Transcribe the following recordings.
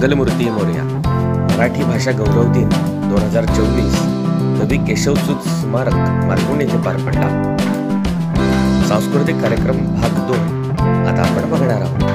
मंगलमूर्ती मोरया मराठी भाषा गौरव दिन 2024 कवी केशवसूत स्मारक मालवण येथे पार पडला। सांस्कृतिक कार्यक्रम भाग 2 आता आपण बघणार आहोत।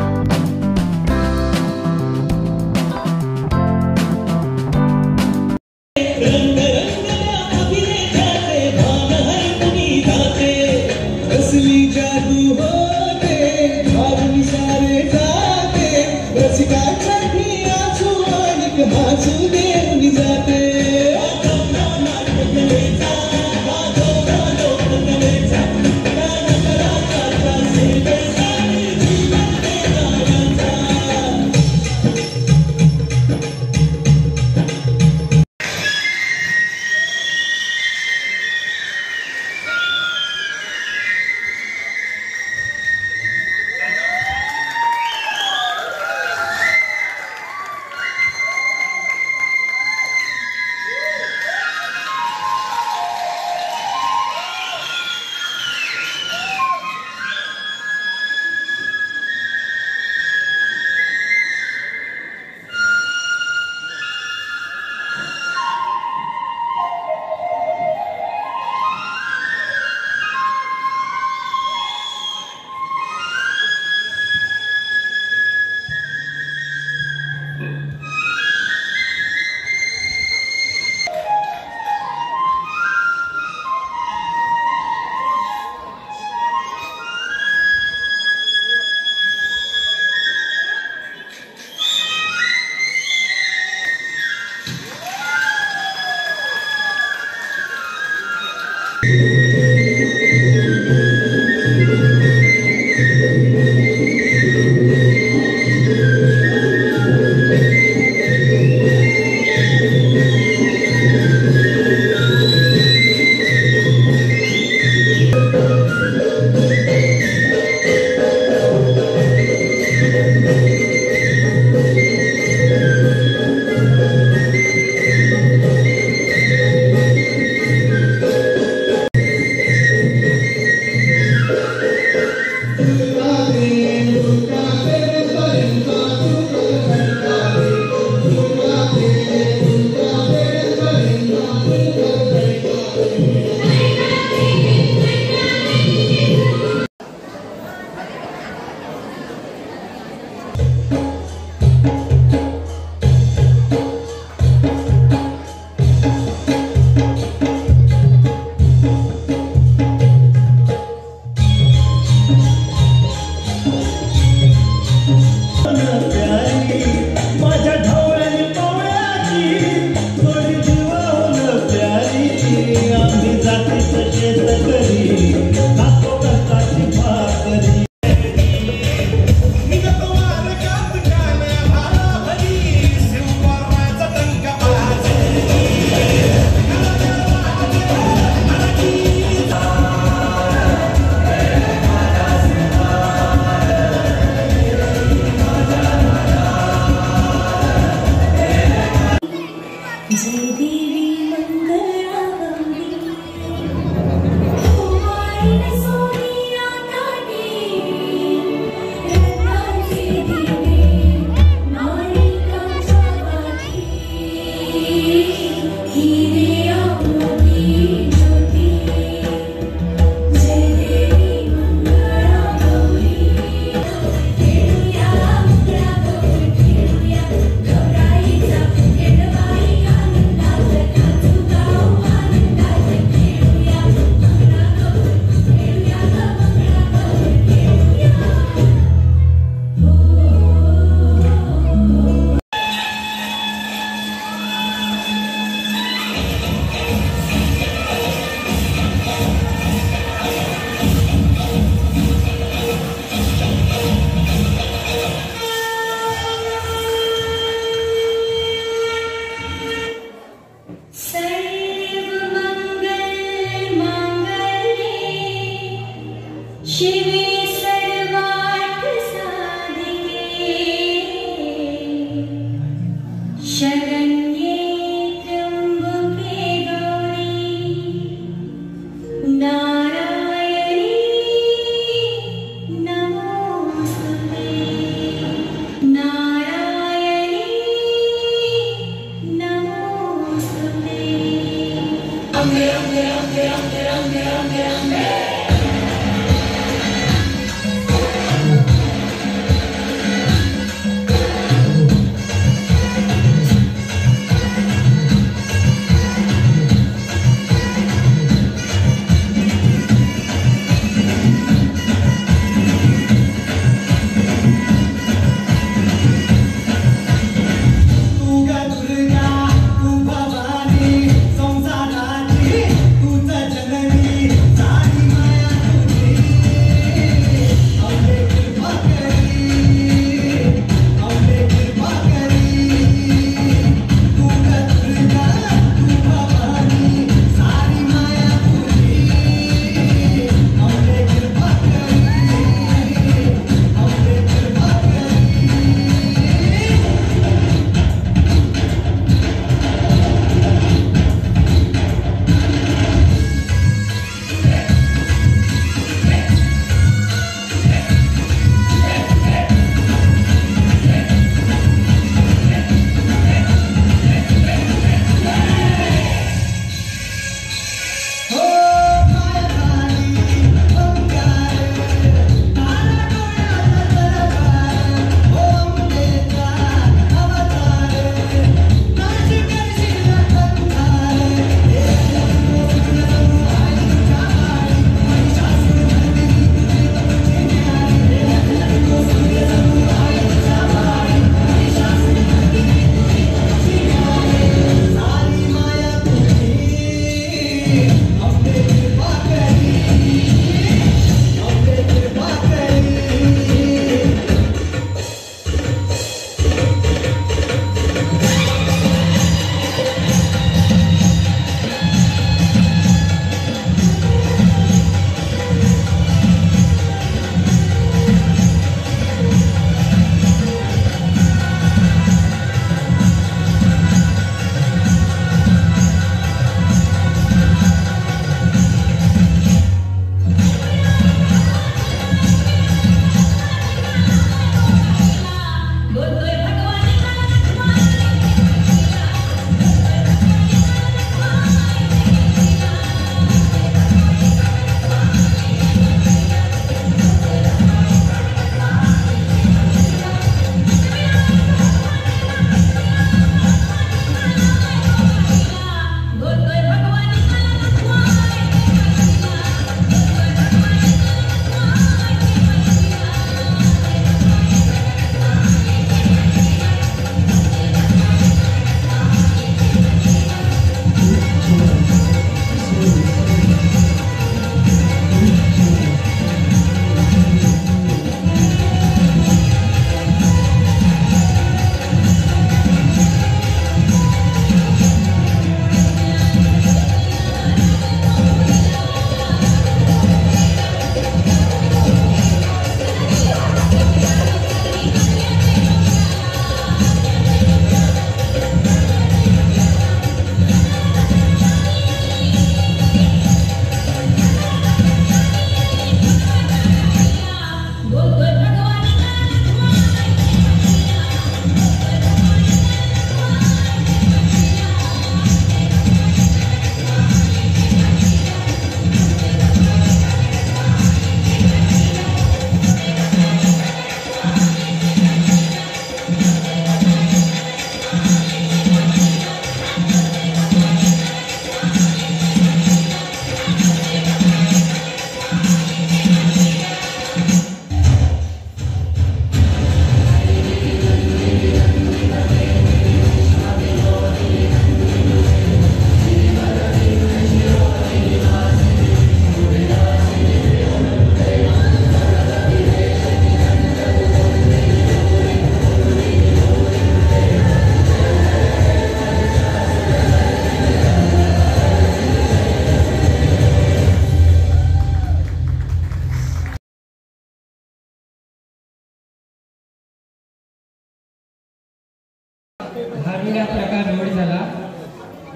भारुड हा प्रकार रूढ झाला.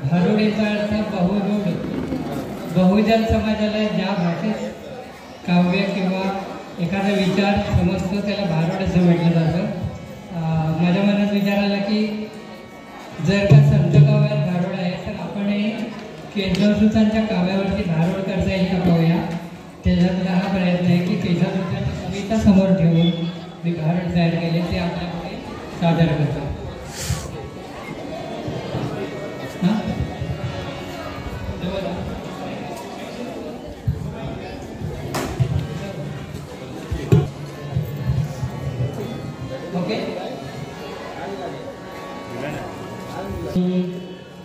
भारुडेचा अर्थ बहुरूढ. बहुजन समाजाला ज्या भाषेत काव्य किंवा एखादा विचार समजतो त्याला भारुड असं म्हटलं जातं. माझ्या मनात विचार आला की जर का संत काव्यात भारुड आहे तर आपण केशवसुतांच्या काव्यावरती भारुड करता येईल का पाहूया. त्याच्यातला हा प्रयत्न आहे की केशवसुतांच्या कविता समोर ठेवून मी भारुड तयार केले ते आपल्याकडे सादर करतो.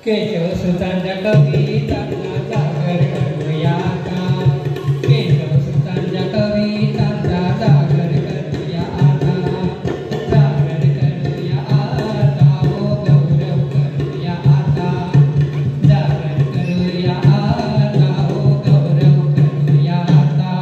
केशवसुतांच्या कवितांचा जागर करूया आता. केशवसुतांच्या कवितांचा जागर करूया आता. जागर करूया आता. ओ गौरव करूया आता. जागर करूया आता. ओ गौरव करूया आता.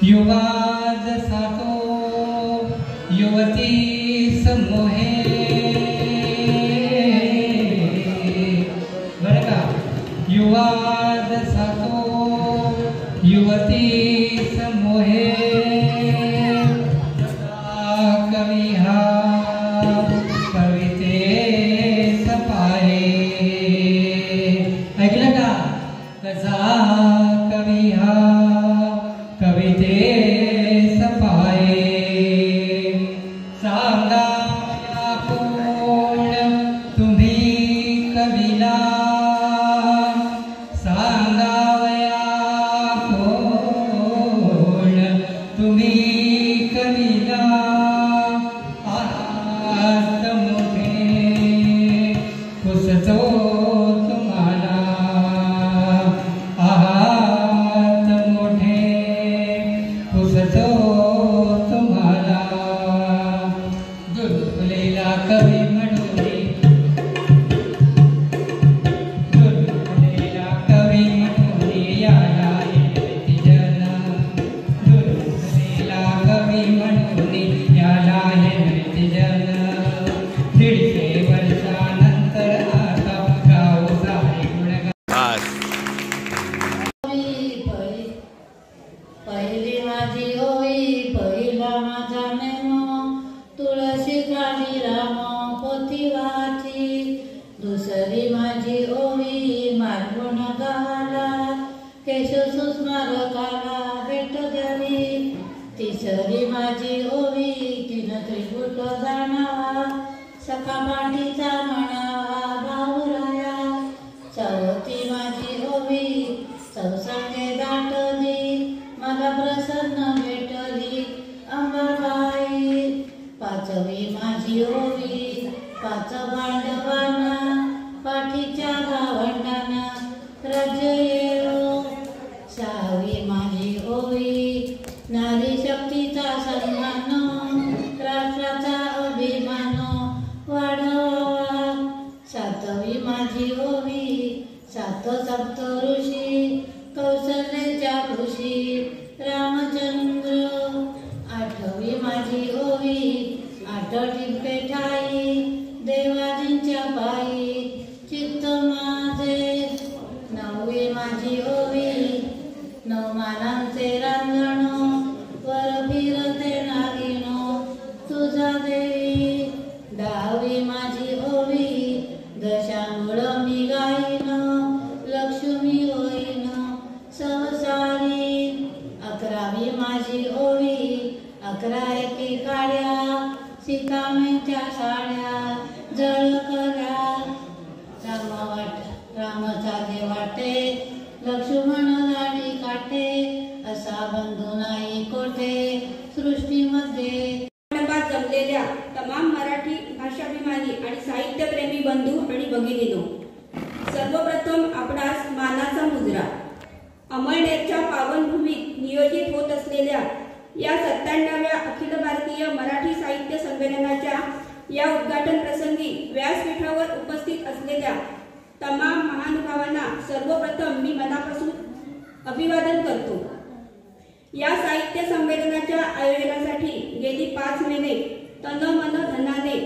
युवा जसा तो युवती समोहे. बरं का, युवा जसा तो युवती समोहे. कवी हा कविते सपाये. ऐकलं का? कसा कवी हा कविते सपाये. सांगा कोण तुम्ही कवीला. सांगावया कोण तुम्ही कवीला. आहात मोठे कुसतो तुम्हाला. आहात मोठे कुसतो तुम्हाला. दुर्गुलेला कवी म्हणून, दुर्गुलेला कवी म्हणून याला येते जन. दुर्गुलेला कवी म्हणून याला येते जन. 150 वर्षानंतर आता गाव सारे गुणगान. पहिली माझी होई पहिला माझा नेमो. तुळशी काढी राम पोथी वाची. दुसरी माझी ओवी मार्गुण गाला. केशव स्मारकाला भेट द्यावी. तिसरी माझी ओवी तीन त्रिकुट जाणावा. सखा पाठीचा म्हणावा भाऊराया. चौथी माझी ओवी चौसंगे दाटली. मला प्रसन्न भेटली अंबाबाई. पाचवी माझी ओवी पाच भांडवाना. पाठीच्या भावंडांना राज्य येळो. सहावी माझी ओवी नारी शक्तीचा सन्मान. राष्ट्राचा अभिमान वाढवा. सातवी माझी ओवी सात सप्त ऋषी. कौशल्याच्या खुशी रामचंद्र. आठवी माझी ओवी आठ टिपके ठाई. देवाजींच्या पायी चित्त माझे. नववी माझी ओवी नऊ मानांचे रांगण. वर फिरते नागिण तुझा देवी. दहावी माझी ओवी दशांगुळ मी गाईन. लक्ष्मी होईन संसारी. आणि साहित्यप्रेमी बंधू आणि भगिनीनो, सर्वप्रथम आपणास मानाचा मुजरा. अमळनेरच्या पावनभूमीत नियोजित होत असलेल्या या 97व्या अखिल भारतीय मराठी साहित्य संमेलनाच्या या उद्घाटन प्रसंगी व्यासपीठावर उपस्थित असलेल्या तमाम महानुभावांना सर्वप्रथम मी मनापासून अभिवादन करतो. या साहित्य संमेलनाच्या आयोजनासाठी गेली 5 महिने तन मन धनाने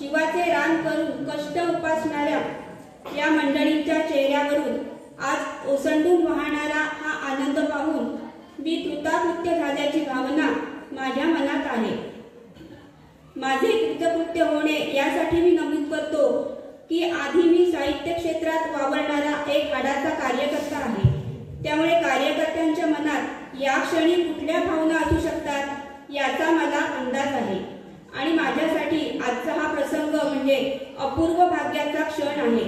जीवाचे रान करून कष्ट उपासणाऱ्या या मंडळींच्या चेहऱ्यावरून आज ओसंडून वाहणारा हा आनंद पाहून मी कृतकृत्य झाल्याची भावना माझ्या मनात आहे. माझे कृतकृत्य होणे यासाठी मी नमूद करतो की आधी मी साहित्य क्षेत्रात वावरणारा एक हाडाचा कार्यकर्ता आहे. त्यामुळे कार्यकर्त्यांच्या मनात या क्षणी कुठल्या भावना असू शकतात याचा मला अंदाज आहे आणि माझ्यासाठी आजचा हा प्रसंग म्हणजे अपूर्व भाग्याचा क्षण आहे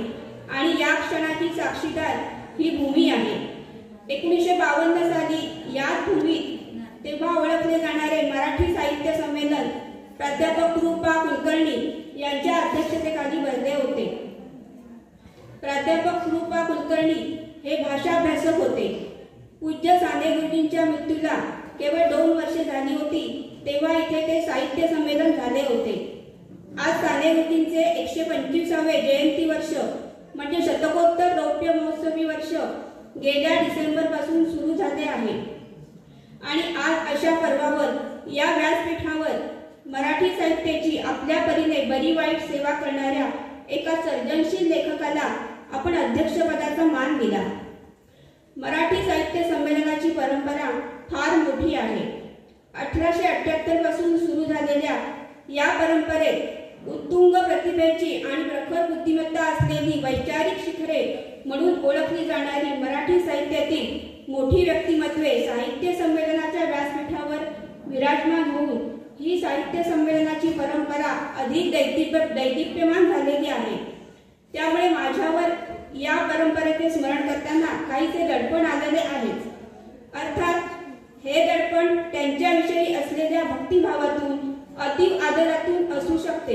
आणि या क्षणाची साक्षीदार ही भूमी आहे. 1952 साली या भूमीत तेव्हा ओळखले जाणारे मराठी साहित्य संमेलन प्राध्यापक कृपा कुलकर्णी यांच्या अध्यक्षतेखाली भरले होते. प्राध्यापक कृपा कुलकर्णी हे भाषाभ्यासक होते. पूज्य साने गुरुजींच्या मृत्यूला केवळ 2 वर्षे झाली होती तेव्हा इथे ते साहित्य संमेलन झाले होते. आज साने गुरुजींचे 125वे जयंती वर्ष म्हणजे शतकोत्तर रौप्य महोत्सवी वर्ष गेल्या डिसेंबर पासून सुरू झाले आहे आणि आज अशा पर्वावर या व्यासपीठावर मराठी साहित्याची आपल्या परीने बरी वाईट सेवा करणाऱ्या एका सर्जनशील लेखकाला आपण अध्यक्षपदाचा मान दिला. मराठी साहित्य संमेलनाची परंपरा फार मोठी आहे. 1878 पासून सुरू झालेल्या या परंपरेत उत्तुंग प्रतिभेची आणि प्रखर बुद्धिमत्ता असलेली वैचारिक शिखरे म्हणून ओळखली जाणारी मराठी साहित्यातील मोठी व्यक्तिमत्वे साहित्य संमेलनाच्या व्यासपीठावर विराजमान होऊन ही साहित्य संमेलनाची परंपरा अधिक दैदिप्यमान झालेली आहे. त्यामुळे माझ्यावर या परंपरेचे स्मरण करताना काहीसे दडपण आलेले आहेच. अर्थात हे दडपण त्यांच्याविषयी असलेल्या भक्तिभावातून अतीव आदरातून असू शकते,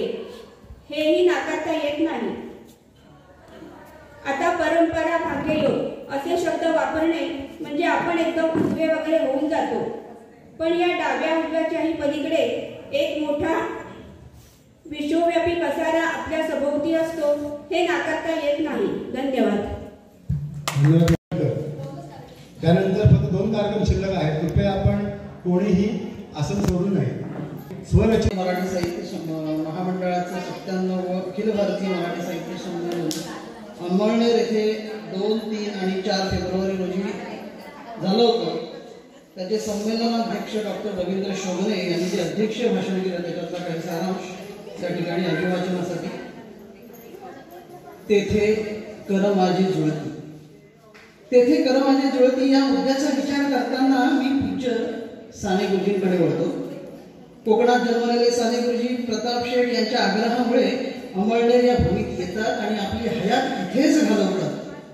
हेही नाकारता येत नाही. आता परंपरा भाग्ययोग असे शब्द वापरणे म्हणजे आपण एकदम उजवे वगैरे होऊन जातो, पण या डाव्या उजव्याच्याही पलीकडे एक मोठा विश्वव्यापी पसारा आपल्या सभोवती असतो, हे नाकारता येत नाही. धन्यवाद. त्यानंतर फक्त 2 कार्यक्रम शिल्लक आहेत. कृपया आपण कोणीही आसन सोडू नये. स्वरचित मराठी साहित्य महामंडळाचं 97व अखिल भारतीय मराठी साहित्य संमेलन अंमळनेर येथे 2, 3 आणि 4 फेब्रुवारी रोजी झालं होतं. त्याचे संमेलनाध्यक्ष डॉक्टर रवींद्र शोभने यांनी जे अध्यक्ष भाषण केलं त्याच्यातला काही सारांश त्या ठिकाणी अभिवाचनासाठी. तेथे कर माझी जुळती, तेथे कर माझी जुळती या मुद्द्याचा विचार करताना मी पूज्य साने गुरुजींकडे वळतो. कोकणात जन्मलेले साने गुरुजी प्रताप शेठ यांच्या आग्रहामुळे अंमळनेर या भूमीत येतात आणि आपली हयात इथेच घालवतात.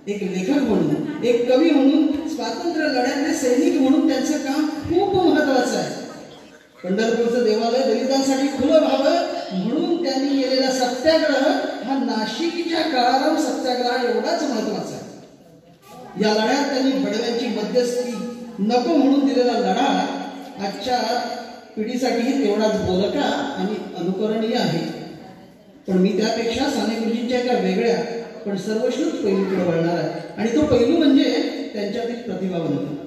एक लेखक म्हणून, एक कवी म्हणून, स्वातंत्र्य लढ्यातले सैनिक म्हणून त्यांचं काम खूप महत्वाचं आहे. पंढरपूरचं देवालय दलितांसाठी खुलं व्हावं म्हणून त्यांनी केलेला सत्याग्रह हा नाशिकच्या काळाराम सत्याग्रह एवढाच महत्वाचा आहे. या लढ्यात त्यांनी बडव्यांची मध्यस्थी नको म्हणून दिलेला लढा आजच्या पिढीसाठीही तेवढाच बोलका आणि अनुकरणीय आहे. पण मी त्यापेक्षा साने गुरुजींच्या एका वेगळ्या पण सर्वश्रुत पैलूकडे वळणार आहे आणि तो पैलू म्हणजे त्यांच्यातील प्रतिभावंत.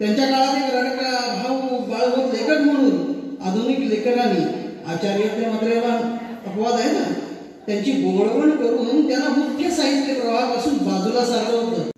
त्यांच्या काळात एक रडका भाऊ बाळवत लेखक म्हणून आधुनिक लेखकांनी आचार्य मात्रेला अपवाद आहे ना, त्यांची बोळवण करून त्यांना मुख्य साहित्य प्रवाहापासून बाजूला सारलं होतं.